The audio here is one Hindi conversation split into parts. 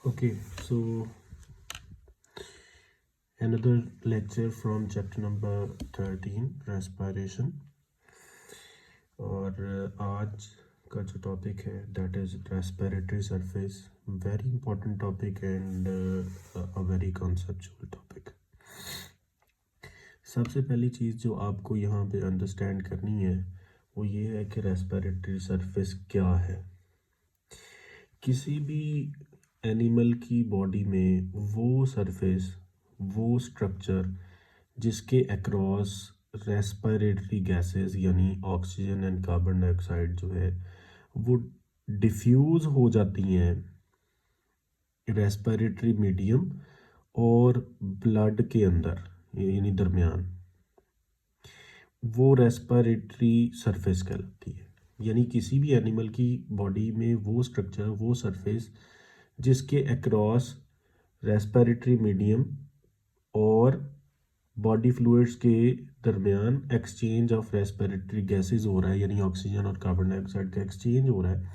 Okay, so another lecture from chapter number 13 respiration। और आज का जो टॉपिक है that is respiratory surface. Very important topic and a very conceptual topic. सबसे पहली चीज़ जो आपको यहाँ पे अंडरस्टैंड करनी है वो ये है कि रेस्पिरेटरी सरफेस क्या है। किसी भी एनिमल की बॉडी में वो सरफेस, वो स्ट्रक्चर जिसके अक्रॉस रेस्पिरेटरी गैसेस यानी ऑक्सीजन एंड कार्बन डाइऑक्साइड जो है वो डिफ्यूज़ हो जाती हैं रेस्पिरेटरी मीडियम और ब्लड के अंदर यानी दरमियान, वो रेस्पिरेटरी सरफेस कहलाती है। यानी किसी भी एनिमल की बॉडी में वो स्ट्रक्चर, वो सरफेस जिसके अक्रॉस रेस्पिरेटरी मीडियम और बॉडी फ्लूइड्स के दरमियान एक्सचेंज ऑफ रेस्पिरेटरी गैसेस हो रहा है, यानी ऑक्सीजन और कार्बन डाइऑक्साइड का एक्सचेंज हो रहा है,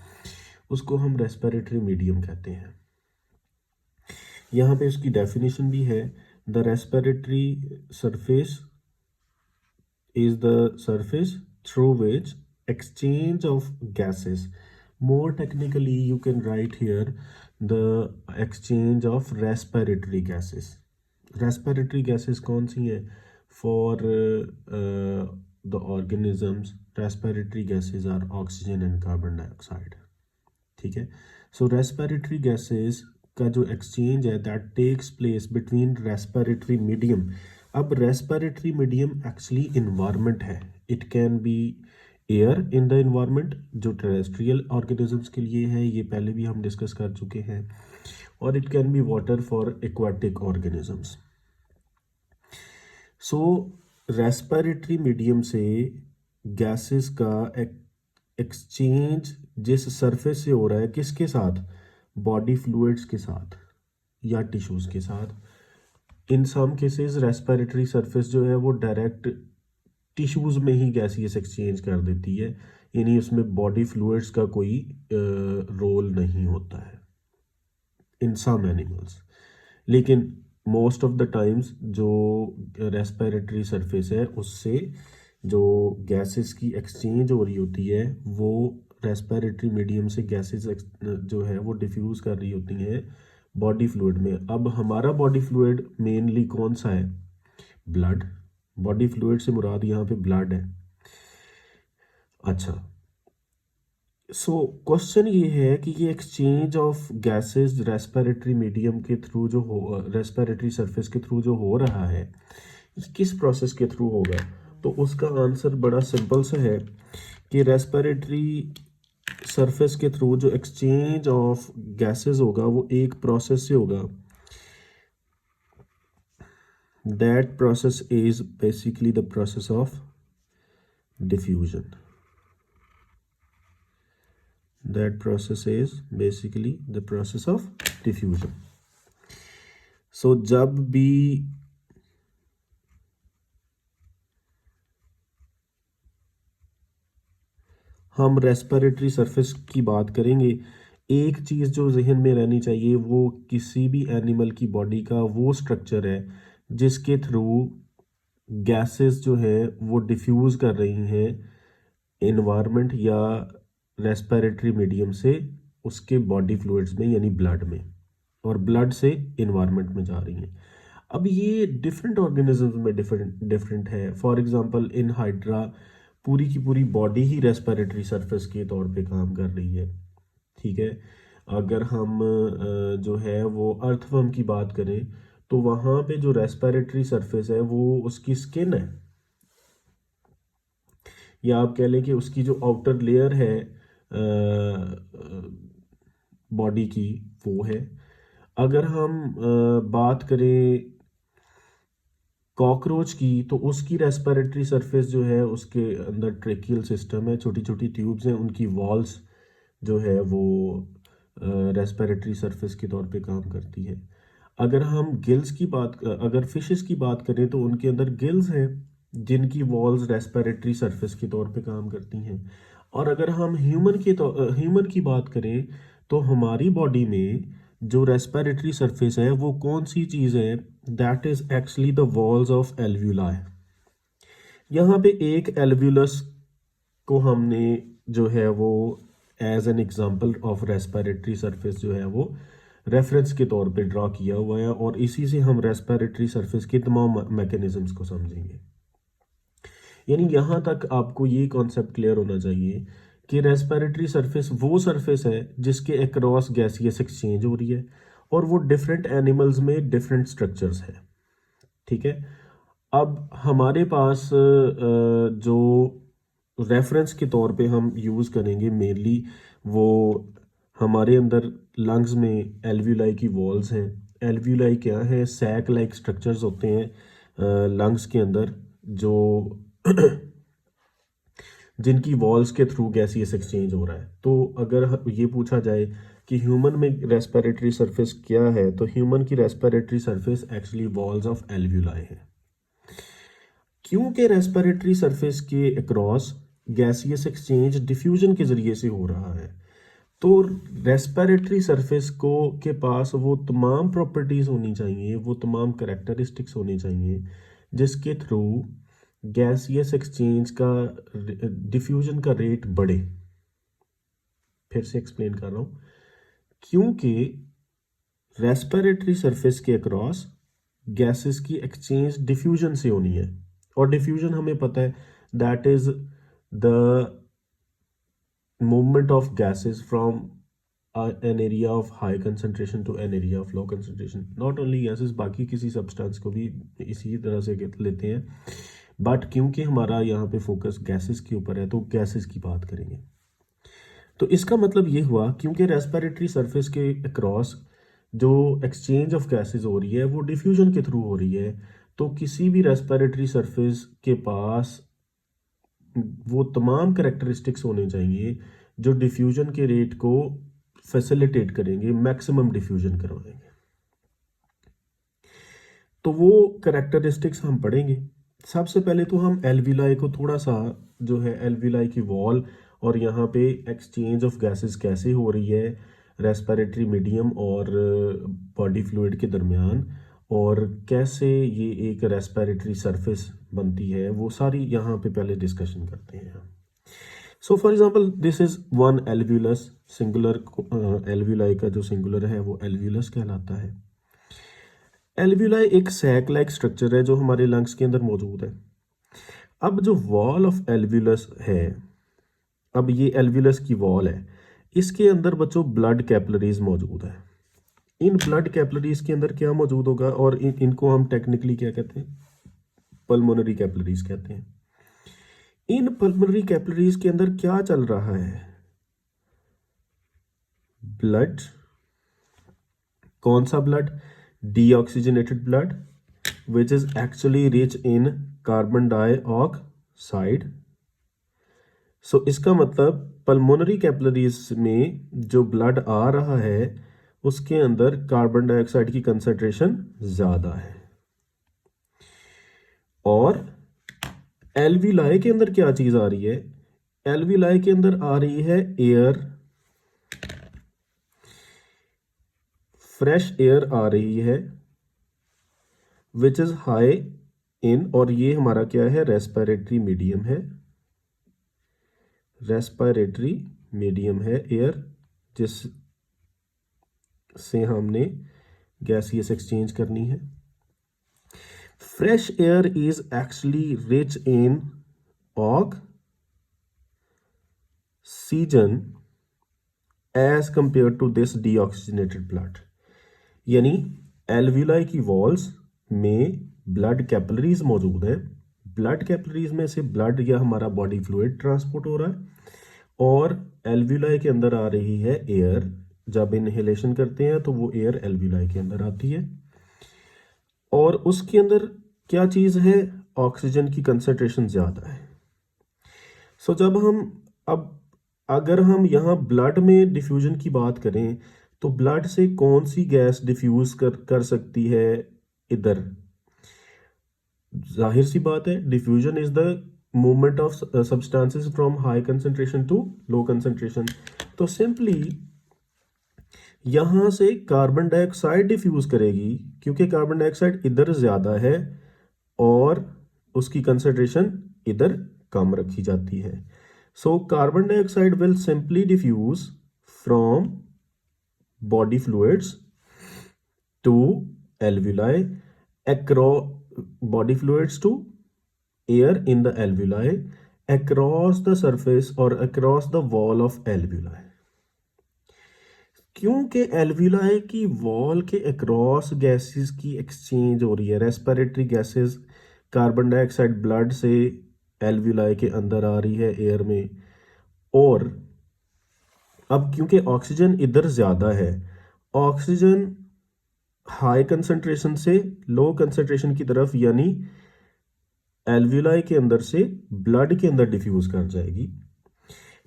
उसको हम रेस्पिरेटरी मीडियम कहते हैं। यहाँ पे उसकी डेफिनेशन भी है, the respiratory surface is the surface through which exchange of gases, more technically you can write here the exchange of respiratory gases। respiratory gases कौन सी हैं? For the organisms respiratory gases are oxygen and carbon dioxide। ठीक है, सो रेस्पिरेटरी गैसेस का जो एक्सचेंज है that takes place between respiratory medium. अब रेस्पिरेटरी मीडियम एक्चुअली इन्वायरमेंट है। It can be air in the environment जो टेरेस्ट्रियल ऑर्गेनिजम्स के लिए है, ये पहले भी हम डिस्कस कर चुके हैं, और it can B water for aquatic organisms. So respiratory medium से गैसेस का एक्सचेंज जिस सरफेस से हो रहा है, किसके साथ? बॉडी फ्लूइड्स के साथ या टिश्यूज़ के साथ। इन सम केसेस रेस्पिरेटरी सरफेस जो है वो डायरेक्ट टिश्यूज़ में ही गैसियस एक्सचेंज कर देती है, यानी उसमें बॉडी फ्लूइड्स का कोई रोल नहीं होता है इन सम एनिमल्स। लेकिन मोस्ट ऑफ द टाइम्स जो रेस्पिरेटरी सरफेस है उससे जो गैसेस की एक्सचेंज हो रही होती है वो रेस्पिरेटरी मीडियम से गैसेस जो है वो डिफ्यूज़ कर रही होती हैं बॉडी फ्लूइड में। अब हमारा बॉडी फ्लूइड मेनली कौन सा है? ब्लड। बॉडी फ्लूइड से मुराद यहाँ पे ब्लड है। अच्छा, सो क्वेश्चन ये है कि ये exchange of gases respiratory medium के थ्रू जो हो, रेस्पिरेटरी सरफेस के थ्रू जो हो रहा है, ये किस प्रोसेस के थ्रू होगा? तो उसका आंसर बड़ा सिंपल सा है कि रेस्पिरेटरी सरफेस के थ्रू जो एक्सचेंज ऑफ गैसेस होगा वो एक प्रोसेस से होगा। That process is basically the process of diffusion. That process is basically the process of diffusion। So जब भी हम रेस्पिरेटरी सरफेस की बात करेंगे, एक चीज़ जो जहन में रहनी चाहिए वो किसी भी एनिमल की बॉडी का वो स्ट्रक्चर है जिसके थ्रू गैसेस जो है वो डिफ्यूज़ कर रही हैं इन्वायरमेंट या रेस्पिरेटरी मीडियम से उसके बॉडी फ्लूइड्स में यानी ब्लड में, और ब्लड से इन्वायरमेंट में जा रही हैं। अब ये डिफरेंट ऑर्गेनिजम्स में डिफरेंट है। फॉर एग्जांपल इन हाइड्रा पूरी की पूरी बॉडी ही रेस्पिरेटरी सरफेस के तौर पे काम कर रही है। ठीक है, अगर हम जो है वो अर्थवर्म की बात करें तो वहाँ पे जो रेस्पिरेटरी सरफेस है वो उसकी स्किन है, या आप कह लें कि उसकी जो आउटर लेयर है बॉडी की वो है। अगर हम बात करें कॉकरोच की तो उसकी रेस्पिरेटरी सरफेस जो है उसके अंदर ट्रेकियल सिस्टम है, छोटी छोटी ट्यूब्स हैं, उनकी वॉल्स जो है वो रेस्पिरेटरी सरफेस के तौर पे काम करती है। अगर हम गिल्स की बात, अगर फिशेस की बात करें तो उनके अंदर गिल्स हैं जिनकी वॉल्स रेस्पिरेटरी सरफेस के तौर पे काम करती हैं। और अगर हम ह्यूमन की बात करें तो हमारी बॉडी में जो रेस्पिरेटरी सरफेस है वो कौन सी चीज़ है? That is actually the walls of alveoli. यहाँ पे एक एल्व्यूलस को हमने जो है वो as an example of respiratory surface जो है वो रेफरेंस के तौर पे ड्रॉ किया हुआ है, और इसी से हम रेस्पिरेटरी सरफेस के तमाम मैकेनिज्म्स को समझेंगे। यानी यहाँ तक आपको ये कॉन्सेप्ट क्लियर होना चाहिए कि रेस्पिरेटरी सरफेस वो सरफेस है जिसके अक्रॉस गैसियस एक्सचेंज हो रही है, और वो डिफरेंट एनिमल्स में डिफरेंट स्ट्रक्चर्स है। ठीक है, अब हमारे पास जो रेफरेंस के तौर पे हम यूज़ करेंगे मेनली वो हमारे अंदर लंग्स में एल्व्यूलाई की वॉल्स हैं। एल्व्यूलाई क्या है? सैक लाइक स्ट्रक्चर्स होते हैं लंग्स के अंदर, जो जिनकी वॉल्स के थ्रू गैसियस एक्सचेंज हो रहा है। तो अगर ये पूछा जाए कि ह्यूमन में रेस्पिरेटरी सरफेस क्या है, तो ह्यूमन की respiratory surface actually walls of alveoli है। क्योंकि रेस्पिरेटरी सरफेस के अक्रॉस गैसियस एक्सचेंज डिफ्यूजन के ज़रिए से हो रहा है, तो रेस्पिरेटरी सरफेस को के पास वो तमाम प्रॉपर्टीज़ होनी चाहिए, वो तमाम करेक्टरिस्टिक्स होनी चाहिए जिसके थ्रू गैसियस एक्सचेंज का डिफ्यूजन का रेट बढ़े। फिर से एक्सप्लेन कर रहा हूँ, क्योंकि रेस्पिरेटरी सरफेस के अक्रॉस गैसेस की एक्सचेंज डिफ्यूजन से होनी है, और डिफ्यूजन हमें पता है that is the movement of gases from an area of high concentration to an area of low concentration. Not only gases, बाकी किसी सब्सटेंस को भी इसी तरह से लेते हैं, बट क्योंकि हमारा यहाँ पे फोकस गैसेस के ऊपर है तो गैसेस की बात करेंगे। तो इसका मतलब ये हुआ क्योंकि रेस्पिरेटरी सरफेस के अक्रॉस जो एक्सचेंज ऑफ गैसेस हो रही है वो डिफ्यूजन के थ्रू हो रही है, तो किसी भी रेस्पिरेटरी सरफेस के पास वो तमाम करेक्टरिस्टिक्स होने चाहिए जो डिफ्यूजन के रेट को फैसिलिटेट करेंगे, मैक्सिमम डिफ्यूजन करवाएंगे। तो वो करेक्टरिस्टिक्स हम पढ़ेंगे। सबसे पहले तो हम एल्विलाई को थोड़ा सा जो है एल्विलाई की वॉल और यहाँ पे एक्सचेंज ऑफ गैसेस कैसे हो रही है रेस्पिरेटरी मीडियम और बॉडी फ्लूइड के दरमियान, और कैसे ये एक रेस्पिरेटरी सरफेस बनती है, वो सारी यहाँ पे पहले डिस्कशन करते हैं। So for example this is one alveolus, singular alveoli का जो सिंगुलर है वो एल्व्यूलस कहलाता है। एल्व्यूलाई एक सैक लाइक स्ट्रक्चर है जो हमारे लंग्स के अंदर मौजूद है। अब जो वॉल ऑफ एल्व्यूलस है, अब ये एल्व्यूलस की वॉल है, इसके अंदर बच्चों ब्लड कैपिलरीज मौजूद है। इन ब्लड कैपिलरीज के अंदर क्या मौजूद होगा, और इनको हम टेक्निकली क्या कहते हैं? पल्मोनरी कैपिलरीज कहते हैं। इन पल्मोनरी कैपिलरीज के अंदर क्या चल रहा है? ब्लड। कौन सा blood? Deoxygenated blood which is actually rich in carbon dioxide. So इसका मतलब पल्मोनरी कैपिलरीज में जो ब्लड आ रहा है उसके अंदर कार्बन डाइऑक्साइड की कंसंट्रेशन ज्यादा है। और एल्विलाई के अंदर क्या चीज आ रही है? एल्विलाई के अंदर आ रही है एयर, फ्रेश एयर आ रही है विच इज हाई इन, और ये हमारा क्या है? रेस्पिरेटरी मीडियम है। रेस्पिरेटरी मीडियम है एयर जिस से हमने गैसियस एक्सचेंज करनी है। Fresh air is actually rich in oxygen as compare to this deoxygenated blood. यानी एल्व्यूलाई की वॉल्स में ब्लड कैपिलरीज मौजूद है। ब्लड कैपिलरीज में से ब्लड या हमारा बॉडी फ्लूइड ट्रांसपोर्ट हो रहा है, और एल्व्यूलाई के अंदर आ रही है एयर। जब इनहेलेशन करते हैं तो वो एयर एल्व्यूलाई के अंदर आती है, और उसके अंदर क्या चीज़ है? ऑक्सीजन की कंसंट्रेशन ज़्यादा है। सो जब हम अब अगर हम यहाँ ब्लड में डिफ्यूजन की बात करें तो ब्लड से कौन सी गैस डिफ्यूज कर सकती है इधर? जाहिर सी बात है diffusion is the movement of substances from high concentration to low concentration. तो सिंपली यहाँ से कार्बन डाइऑक्साइड डिफ्यूज करेगी, क्योंकि कार्बन डाइऑक्साइड इधर ज़्यादा है और उसकी कंसंट्रेशन इधर कम रखी जाती है। So carbon dioxide will simply diffuse from body fluids to alveoli, across body fluids to air in the alveoli, across the surface or across the wall of alveoli। क्योंकि एल्विलाई की वॉल के अक्रॉस गैसेस की एक्सचेंज हो रही है, respiratory gases, carbon dioxide blood से एल्विलाई के अंदर आ रही है एयर में, और अब क्योंकि ऑक्सीजन इधर ज़्यादा है, ऑक्सीजन हाई कंसंट्रेशन से लो कंसंट्रेशन की तरफ यानी एल्विलाई के अंदर से ब्लड के अंदर डिफ्यूज कर जाएगी।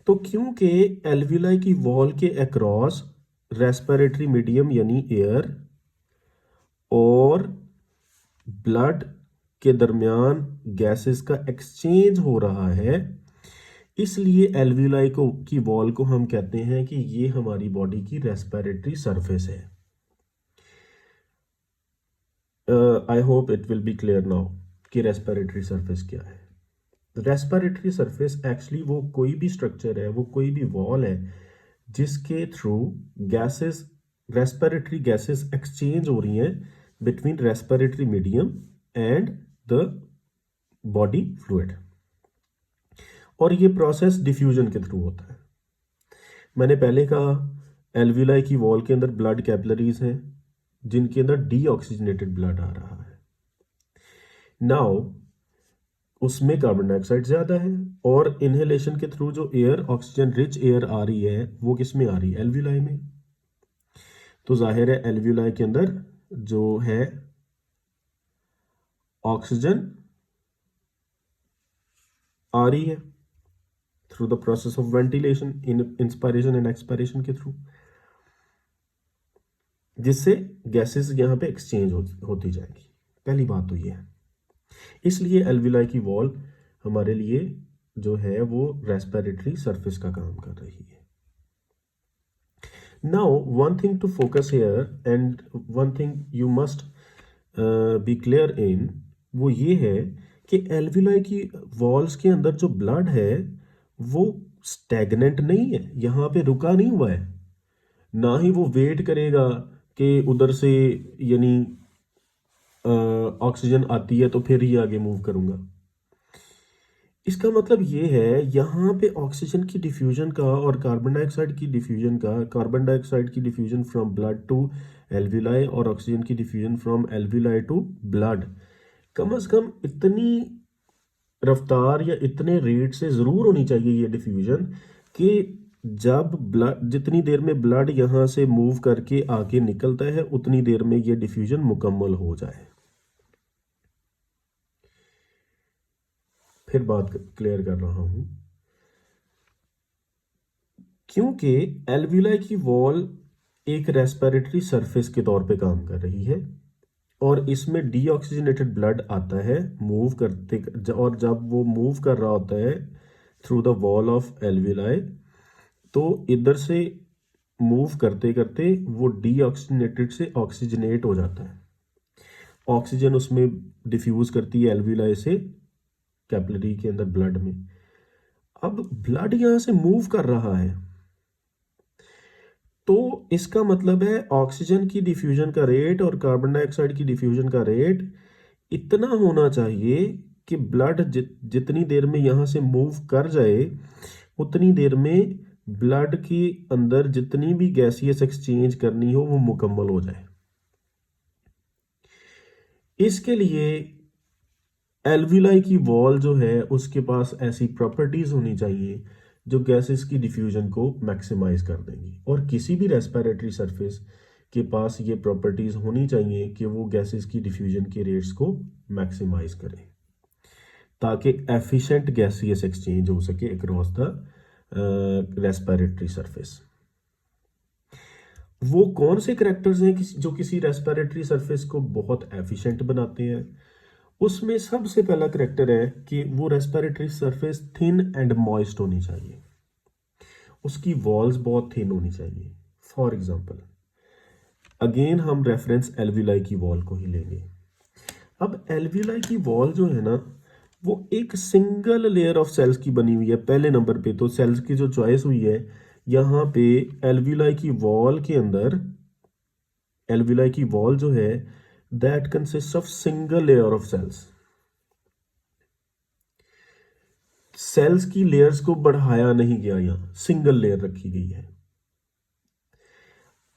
तो क्योंकि एल्विलाई की वॉल के अक्रॉस रेस्पिरेटरी मीडियम यानी एयर और ब्लड के दरमियान गैसेस का एक्सचेंज हो रहा है, इसलिए एल्विलाई को की वॉल को हम कहते हैं कि ये हमारी बॉडी की रेस्पिरेटरी सरफेस है। I hope it will be clear now कि रेस्पिरेटरी सरफेस क्या है। रेस्पिरेटरी सरफेस एक्चुअली वो कोई भी स्ट्रक्चर है, वो कोई भी वॉल है जिसके through gases, respiratory gases exchange हो रही हैं between respiratory medium and the body fluid, और ये प्रोसेस डिफ्यूजन के थ्रू होता है। मैंने पहले कहा एल्विलाई की वॉल के अंदर ब्लड कैपिलरीज हैं जिनके अंदर डीऑक्सीजनेटेड ब्लड आ रहा है। नाउ उसमें कार्बन डाइऑक्साइड ज़्यादा है और इनहेलेशन के थ्रू जो एयर, ऑक्सीजन रिच एयर आ रही है, वो किस में आ रही है? एल्विलाई में। तो जाहिर है एल्विलाई के अंदर जो है ऑक्सीजन आ रही है through the process of ventilation, inspiration and expiration के थ्रू, जिससे गैसेस यहाँ पे एक्सचेंज होती जाएंगी। पहली बात तो ये है, इसलिए एल्विलाई की वॉल हमारे लिए जो है वो रेस्पिरेटरी सरफेस का काम कर रही है। Now one thing to focus here and one thing you must be clear in, वो ये है कि एल्विलाई की वॉल्स के अंदर जो ब्लड है वो स्टैग्नेंट नहीं है, यहाँ पे रुका नहीं हुआ है, ना ही वो वेट करेगा कि उधर से यानी ऑक्सीजन आती है तो फिर ही आगे मूव करूंगा। इसका मतलब ये है यहाँ पे ऑक्सीजन की डिफ्यूजन का और कार्बन डाइऑक्साइड की डिफ्यूजन का, कार्बन डाइऑक्साइड की diffusion from blood to alveoli और ऑक्सीजन की diffusion from alveoli to blood कम से कम इतनी रफ्तार या इतने रेट से ज़रूर होनी चाहिए ये डिफ्यूजन कि जब ब्लड, जितनी देर में ब्लड यहाँ से मूव करके आगे निकलता है उतनी देर में ये डिफ्यूजन मुकम्मल हो जाए। फिर बात क्लियर कर रहा हूं, क्योंकि एल्विलाई की वॉल एक रेस्पिरेटरी सरफेस के तौर पे काम कर रही है और इसमें डीऑक्सीजनेटेड ब्लड आता है मूव करते, और जब वो मूव कर रहा होता है through the wall of alveoli तो इधर से मूव करते करते वो डीऑक्सीजनेटेड से ऑक्सीजनेट हो जाता है, ऑक्सीजन उसमें डिफ्यूज करती है एल्विलाई से कैपिलरी के अंदर ब्लड में। अब ब्लड यहां से मूव कर रहा है तो इसका मतलब है ऑक्सीजन की डिफ्यूजन का रेट और कार्बन डाइऑक्साइड की डिफ्यूजन का रेट इतना होना चाहिए कि ब्लड जितनी देर में यहां से मूव कर जाए उतनी देर में ब्लड के अंदर जितनी भी गैसियस एक्सचेंज करनी हो वो मुकम्मल हो जाए। इसके लिए एल्विलाई की वॉल जो है उसके पास ऐसी प्रॉपर्टीज होनी चाहिए जो गैसेस की डिफ्यूजन को मैक्सिमाइज कर देंगी, और किसी भी रेस्पिरेटरी सरफेस के पास ये प्रॉपर्टीज होनी चाहिए कि वो गैसेस की डिफ्यूजन के रेट्स को मैक्सिमाइज करें ताकि एफिशिएंट गैसियस एक्सचेंज हो सके अक्रॉस द रेस्पिरेटरी सरफेस। वो कौन से करैक्टर्स हैं जो किसी रेस्पिरेटरी सरफेस को बहुत एफिशिएंट बनाते हैं? उसमें सबसे पहला करैक्टर है कि वो respiratory surface thin and moist होनी चाहिए, उसकी वॉल्स बहुत थिन होनी चाहिए। फॉर एग्जांपल अगेन हम रेफरेंस एल्विलाई की वॉल को ही लेंगे। अब एल्विलाई की वॉल जो है ना वो एक सिंगल लेयर ऑफ सेल्स की बनी हुई है। पहले नंबर पे तो सेल्स की जो चॉइस हुई है यहाँ पे एल्विलाई की वॉल के अंदर, एल्विलाई की वॉल जो है that consist of single layer of cells. Cells की लेयर्स को बढ़ाया नहीं गया, यहाँ सिंगल लेयर रखी गई है।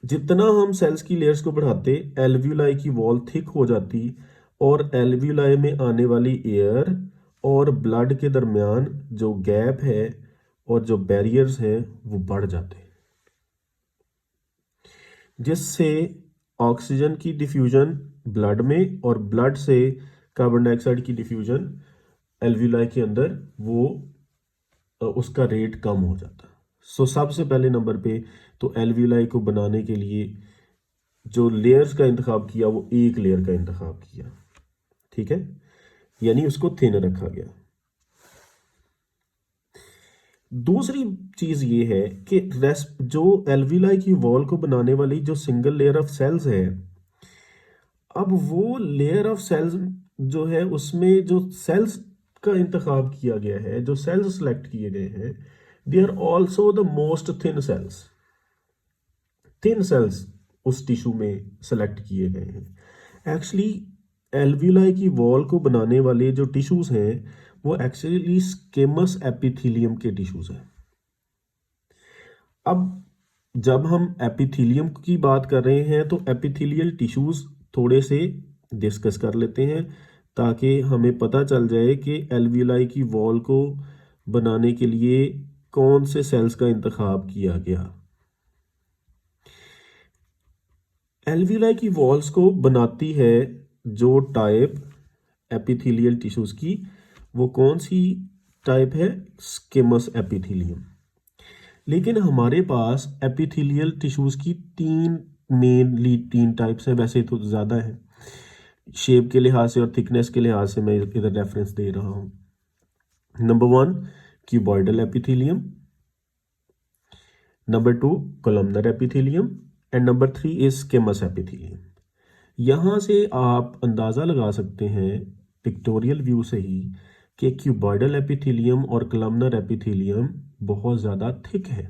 जितना हम सेल्स की लेयर्स को बढ़ाते एल्वियोलाई की वॉल थिक हो जाती और एल्वियोलाई में आने वाली एयर और ब्लड के दरमियान जो गैप है और जो बैरियर्स हैं वो बढ़ जाते, जिससे ऑक्सीजन की डिफ्यूजन ब्लड में और ब्लड से कार्बन डाइऑक्साइड की डिफ्यूजन एल्वियोलाई के अंदर वो उसका रेट कम हो जाता। सो सबसे पहले नंबर पे तो एल्वियोलाई को बनाने के लिए जो लेयर्स का इंतखाब किया वो एक लेयर का इंतखाब किया, ठीक है, यानी उसको थिन रखा गया। दूसरी चीज ये है कि जो एल्वियोलाई की वॉल को बनाने वाली जो सिंगल लेयर ऑफ सेल्स है, अब वो लेयर ऑफ सेल्स जो है उसमें जो सेल्स का इंतखाब किया गया है, जो सेल्स सेलेक्ट किए गए हैं, they are also the most thin cells. Thin cells उस टिश्यू में सेलेक्ट किए गए हैं। एक्चुअली एल्वियोलाई की वॉल को बनाने वाले जो टिश्यूज हैं वो एक्चुअली स्केमस एपिथेलियम के टिश्यूज हैं। अब जब हम एपिथेलियम की बात कर रहे हैं तो एपिथेलियल टिश्यूज थोड़े से डिस्कस कर लेते हैं ताकि हमें पता चल जाए कि एल्वियोलाई की वॉल को बनाने के लिए कौन से सेल्स का इंतखाब किया गया। एल्वियोलाई की वॉल्स को बनाती है जो टाइप एपिथेलियल टिश्यूज की, वो कौन सी टाइप है, स्केमस एपिथेलियम। लेकिन हमारे पास एपिथेलियल टिश्यूज की मेनली तीन टाइप्स हैं, वैसे तो ज़्यादा है, शेप के लिहाज से और थिकनेस के लिहाज से मैं इधर रेफरेंस दे रहा हूँ। Number 1 cuboidal epithelium, number 2 columnar epithelium and number 3 is squamous epithelium. यहाँ से आप अंदाज़ा लगा सकते हैं पिक्टोरियल व्यू से ही कि क्यूबॉइडल एपिथेलियम और कोलमनर एपिथेलियम बहुत ज़्यादा थिक है,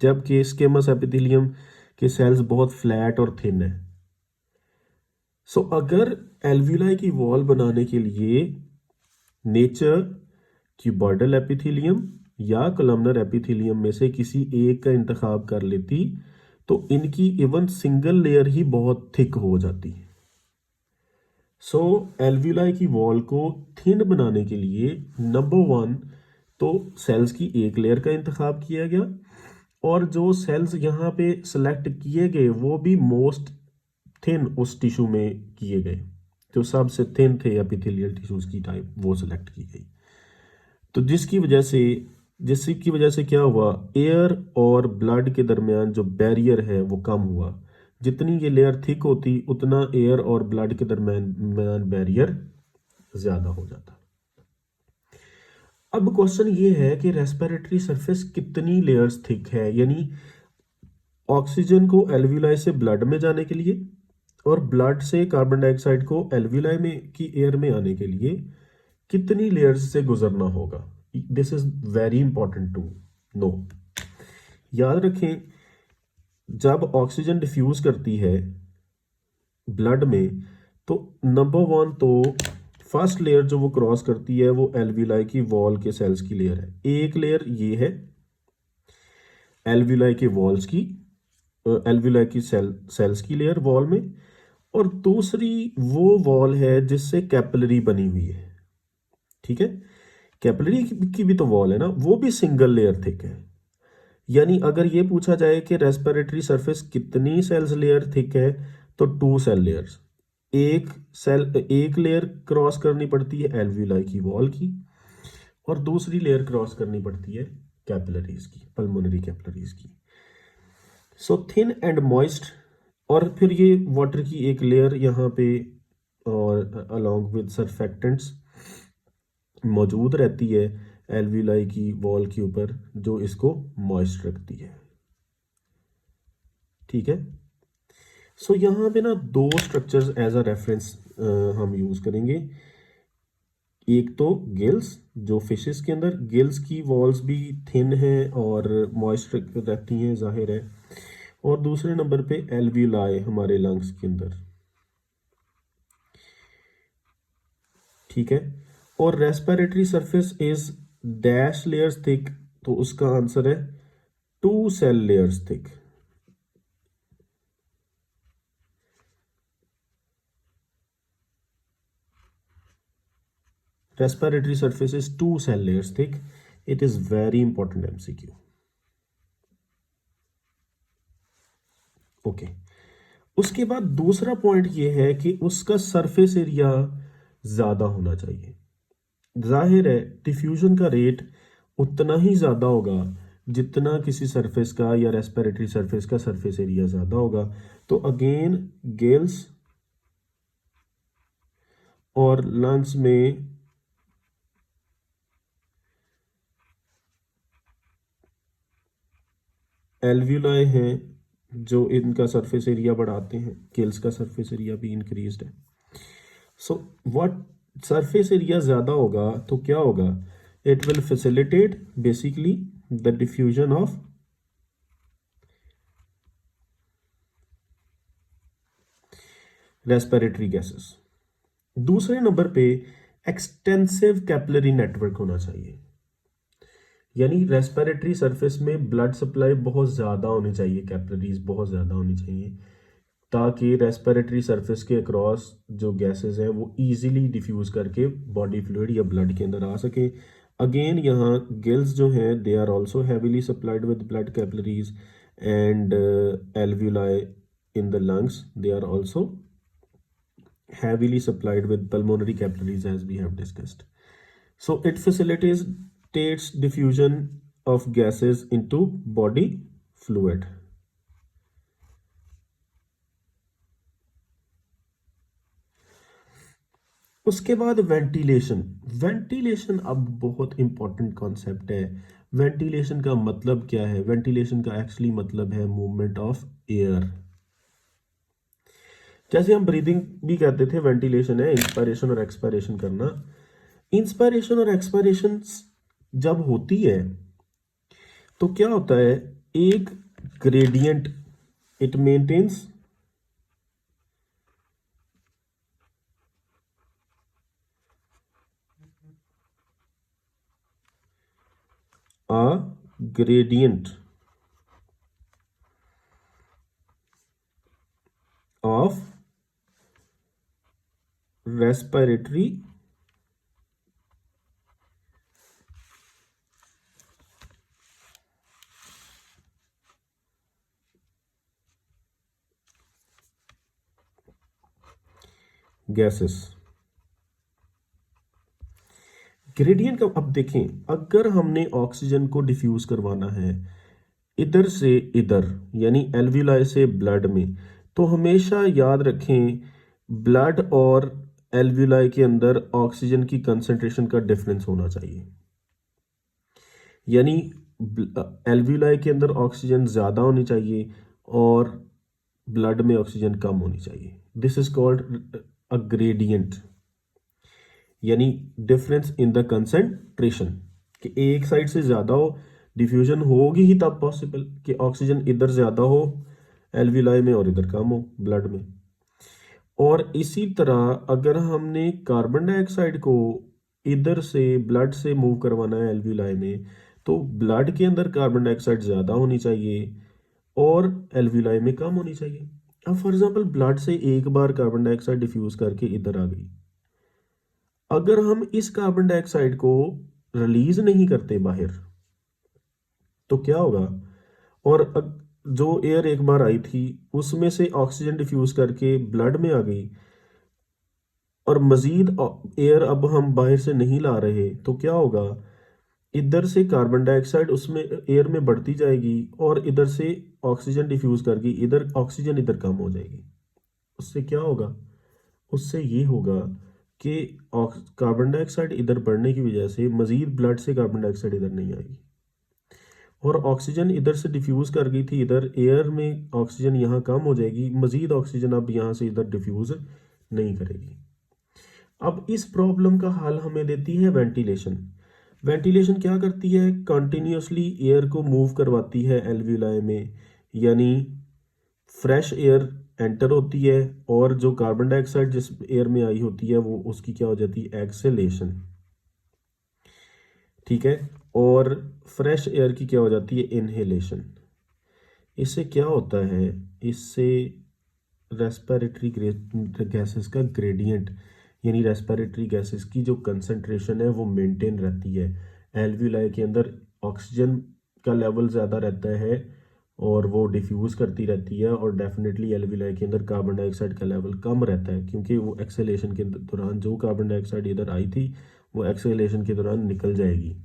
जबकि स्केमस एपिथेलियम के सेल्स बहुत फ्लैट और थिन है। सो अगर एल्वियोलाई की वॉल बनाने के लिए नेचर क्यूबॉइडल एपिथेलियम या कोलमनर एपिथेलियम में से किसी एक का इंतखाब कर लेती तो इनकी इवन सिंगल लेयर ही बहुत थिक हो जाती। सो एल्वियोलाई की वॉल को थिन बनाने के लिए नंबर 1 तो सेल्स की एक लेयर का इंतखाब किया गया और जो सेल्स यहाँ पे सेलेक्ट किए गए वो भी मोस्ट थिन उस टिश्यू में किए गए, जो सबसे थिन थे एपिथेलियल टिश्यूज की टाइप वो सेलेक्ट की गई। तो जिसकी वजह से क्या हुआ, एयर और ब्लड के दरमियान जो बैरियर है वो कम हुआ। जितनी ये लेयर थिक होती उतना एयर और ब्लड के दरमियान बैरियर ज्यादा हो जाता। अब क्वेश्चन ये है कि रेस्पिरेटरी सरफेस कितनी लेयर्स थिक है, यानी ऑक्सीजन को एल्वियोलाई से ब्लड में जाने के लिए और ब्लड से कार्बन डाइऑक्साइड को एल्वियोलाई में की एयर में आने के लिए कितनी लेयर्स से गुजरना होगा। This is very important to know. याद रखें जब ऑक्सीजन डिफ्यूज करती है ब्लड में तो नंबर 1 तो फर्स्ट लेयर जो वो क्रॉस करती है वो एल्वियोलाई की वॉल के सेल्स की लेयर है। एक लेयर ये है एल्वियोलाई के वॉल्स की, एल्वियोलाई की सेल्स की लेयर वॉल में, और दूसरी वो वॉल है जिससे कैपिलरी बनी हुई है, ठीक है। कैपिलरी की भी तो वॉल है ना, वो भी सिंगल लेयर थिक है। यानी अगर ये पूछा जाए कि रेस्पिरेटरी सरफेस कितनी सेल्स लेयर थिक है तो 2 सेल लेयर्स, एक लेयर क्रॉस करनी पड़ती है एल्वियोलाई की वॉल की और दूसरी लेयर क्रॉस करनी पड़ती है कैपिलरीज की, पल्मोनरी कैपिलरीज की। सो थिन एंड मॉइस्ट, और फिर ये वाटर की एक लेयर यहाँ पे और अलोंग विद सरफेक्टेंट्स मौजूद रहती है एल्वियोलाई की वॉल के ऊपर जो इसको मॉइस्ट रखती है, ठीक है। सो यहाँ पे ना दो स्ट्रक्चर्स एज अ रेफरेंस हम यूज़ करेंगे। एक तो गिल्स, जो फिशेस के अंदर गिल्स की वॉल्स भी थिन है और मॉइस्चर रहती हैं, जाहिर है। और दूसरे नंबर पे एल्वियोलाई हमारे लंग्स के अंदर, ठीक है। और respiratory surface is dash layers thick, तो उसका आंसर है 2 cell layers thick. Respiratory surface is 2 cell layers thick. It is very important MCQ. Okay, उसके बाद दूसरा पॉइंट ये है कि उसका सरफेस एरिया ज़्यादा होना चाहिए। जाहिर है डिफ्यूजन का रेट उतना ही ज़्यादा होगा जितना किसी सरफेस का या रेस्पिरेटरी सरफेस का सरफेस एरिया ज़्यादा होगा। तो अगेन गिल्स और लंग्स में एल्वियोलाई हैं जो इनका सरफेस एरिया बढ़ाते हैं, गिल्स का सरफेस एरिया भी इंक्रीज्ड है। सो व्हाट, सरफेस एरिया ज़्यादा होगा तो क्या होगा, it will facilitate basically the diffusion of respiratory gases. दूसरे नंबर पे एक्सटेंसिव कैपिलरी नेटवर्क होना चाहिए, यानी रेस्पिरेटरी सरफेस में ब्लड सप्लाई बहुत ज़्यादा होनी चाहिए, कैपिलरीज बहुत ज़्यादा होनी चाहिए, ताकि रेस्पिरेटरी सरफेस के अक्रॉस जो गैसेस हैं वो इजीली डिफ्यूज करके बॉडी फ्लूइड या ब्लड के अंदर आ सके। अगेन यहाँ गिल्स जो हैं they are also heavily supplied with blood capillaries and alveoli in the lungs they are also heavily supplied with pulmonary capillaries as we have discussed. So it facilitates diffusion of gases into body fluid. उसके बाद वेंटिलेशन। वेंटिलेशन अब बहुत इंपॉर्टेंट कॉन्सेप्ट है। वेंटिलेशन का मतलब क्या है? वेंटिलेशन का एक्चुअली मतलब है मूवमेंट ऑफ एयर। जैसे हम ब्रीदिंग भी कहते थे, वेंटिलेशन है इंस्पायरेशन और एक्सपायरेशन करना। इंस्पायरेशन और एक्सपायरेशन जब होती है तो क्या होता है, एक gradient, it maintains a gradient of respiratory gases। Gradient का अब देखें, अगर हमने ऑक्सीजन को डिफ्यूज करवाना है इधर से इधर, यानी एल्वियोलाई से ब्लड में, तो हमेशा याद रखें ब्लड और एल्वियोलाई के अंदर ऑक्सीजन की कंसंट्रेशन का डिफरेंस होना चाहिए। यानी एल्वियोलाई के अंदर ऑक्सीजन ज़्यादा होनी चाहिए और ब्लड में ऑक्सीजन कम होनी चाहिए। This is called a gradient, यानी डिफरेंस इन द कंसंट्रेशन, कि एक साइड से ज़्यादा हो, डिफ्यूजन होगी ही तब पॉसिबल कि ऑक्सीजन इधर ज़्यादा हो एल्वियोलाई में और इधर कम हो ब्लड में। और इसी तरह अगर हमने कार्बन डाइऑक्साइड को इधर से ब्लड से मूव करवाना है एल्वियोलाई में, तो ब्लड के अंदर कार्बन डाइऑक्साइड ज़्यादा होनी चाहिए और एल्वियोलाई में कम होनी चाहिए। अब फॉर एग्जांपल ब्लड से एक बार कार्बन डाइऑक्साइड डिफ्यूज करके इधर आ गई, अगर हम इस कार्बन डाइऑक्साइड को रिलीज नहीं करते बाहर तो क्या होगा, और जो एयर एक बार आई थी उसमें से ऑक्सीजन डिफ्यूज करके ब्लड में आ गई और मजीद एयर अब हम बाहर से नहीं ला रहे, तो क्या होगा, इधर से कार्बन डाइऑक्साइड उसमें एयर में बढ़ती जाएगी और इधर से ऑक्सीजन डिफ्यूज करके इधर ऑक्सीजन इधर कम हो जाएगी। उससे क्या होगा, उससे ये होगा कि कार्बन डाइऑक्साइड इधर बढ़ने की वजह से मजीद ब्लड से कार्बन डाइऑक्साइड इधर नहीं आएगी और ऑक्सीजन इधर से डिफ्यूज कर गई थी इधर, एयर में ऑक्सीजन यहाँ कम हो जाएगी, मजीद ऑक्सीजन अब यहाँ से इधर डिफ्यूज नहीं करेगी। अब इस प्रॉब्लम का हल हमें देती है वेंटिलेशन। वेंटिलेशन क्या करती है, कंटिन्यूसली एयर को मूव करवाती है एल्वियोलाई में, यानी फ्रेश एयर एंटर होती है और जो कार्बन डाइऑक्साइड जिस एयर में आई होती है वो उसकी क्या हो जाती है, एक्सेलेशन, ठीक है। और फ्रेश एयर की क्या हो जाती है, इनहेलेशन। इससे क्या होता है, इससे रेस्पिरेटरी गैसेस का ग्रेडियंट, यानी रेस्पिरेटरी गैसेस की जो कंसंट्रेशन है वो मेंटेन रहती है। एल्वियोलाई के अंदर ऑक्सीजन का लेवल ज़्यादा रहता है और वो डिफ्यूज़ करती रहती है, और डेफिनेटली एल्वियोलाई के अंदर कार्बन डाइऑक्साइड का लेवल कम रहता है, क्योंकि वो एक्सेलेशन के दौरान जो कार्बन डाइऑक्साइड इधर आई थी वो एक्सेलेशन के दौरान निकल जाएगी,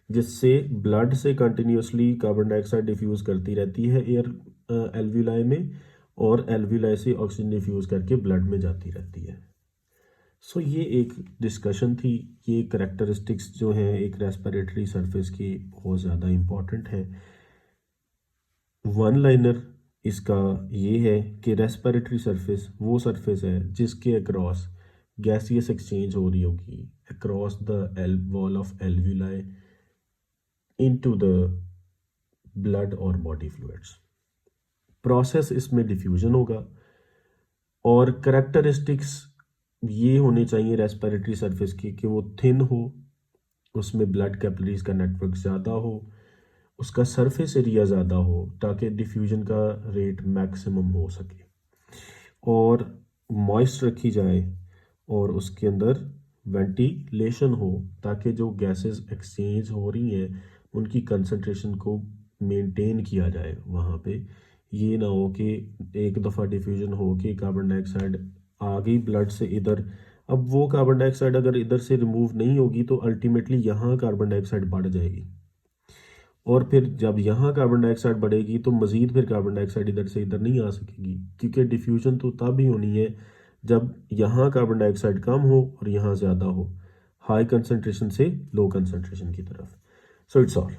जिससे ब्लड से कंटिन्यूसली कार्बन डाइऑक्साइड डिफ्यूज़ करती रहती है एयर एल्वियोलाई में, और एल्वियोलाई से ऑक्सीजन डिफ्यूज़ करके ब्लड में जाती रहती है। सो ये एक डिस्कशन थी, ये करेक्टरिस्टिक्स जो हैं एक रेस्पिरेटरी सरफेस की बहुत ज़्यादा इम्पॉर्टेंट है। वन लाइनर इसका ये है कि रेस्पिरेटरी सरफेस वो सरफेस है जिसके अक्रॉस गैसियस एक्सचेंज हो रही होगी across the wall of alveoli into the blood और बॉडी फ्लूइड्स। प्रोसेस इसमें डिफ्यूजन होगा, और करेक्टरिस्टिक्स ये होने चाहिए रेस्पिरेटरी सरफेस की कि वो थिन हो, उसमें ब्लड कैपिलरीज का नेटवर्क ज़्यादा हो, उसका सरफेस एरिया ज़्यादा हो ताकि डिफ्यूजन का रेट मैक्सिमम हो सके, और मॉइस्ट रखी जाए, और उसके अंदर वेंटिलेशन हो ताकि जो गैसेस एक्सचेंज हो रही हैं उनकी कंसंट्रेशन को मेंटेन किया जाए वहाँ पे। ये ना हो कि एक दफ़ा डिफ्यूजन हो कि कार्बन डाइऑक्साइड आ गई ब्लड से इधर, अब वो कार्बन डाइऑक्साइड अगर इधर से रिमूव नहीं होगी तो अल्टीमेटली यहाँ कार्बन डाइऑक्साइड बढ़ जाएगी, और फिर जब यहाँ कार्बन डाइऑक्साइड बढ़ेगी तो मज़ीद फिर कार्बन डाइऑक्साइड इधर से इधर नहीं आ सकेगी, क्योंकि डिफ्यूजन तो तब ही होनी है जब यहाँ कार्बन डाइऑक्साइड कम हो और यहाँ ज़्यादा हो, हाई कंसंट्रेशन से लो कंसंट्रेशन की तरफ। So it's all.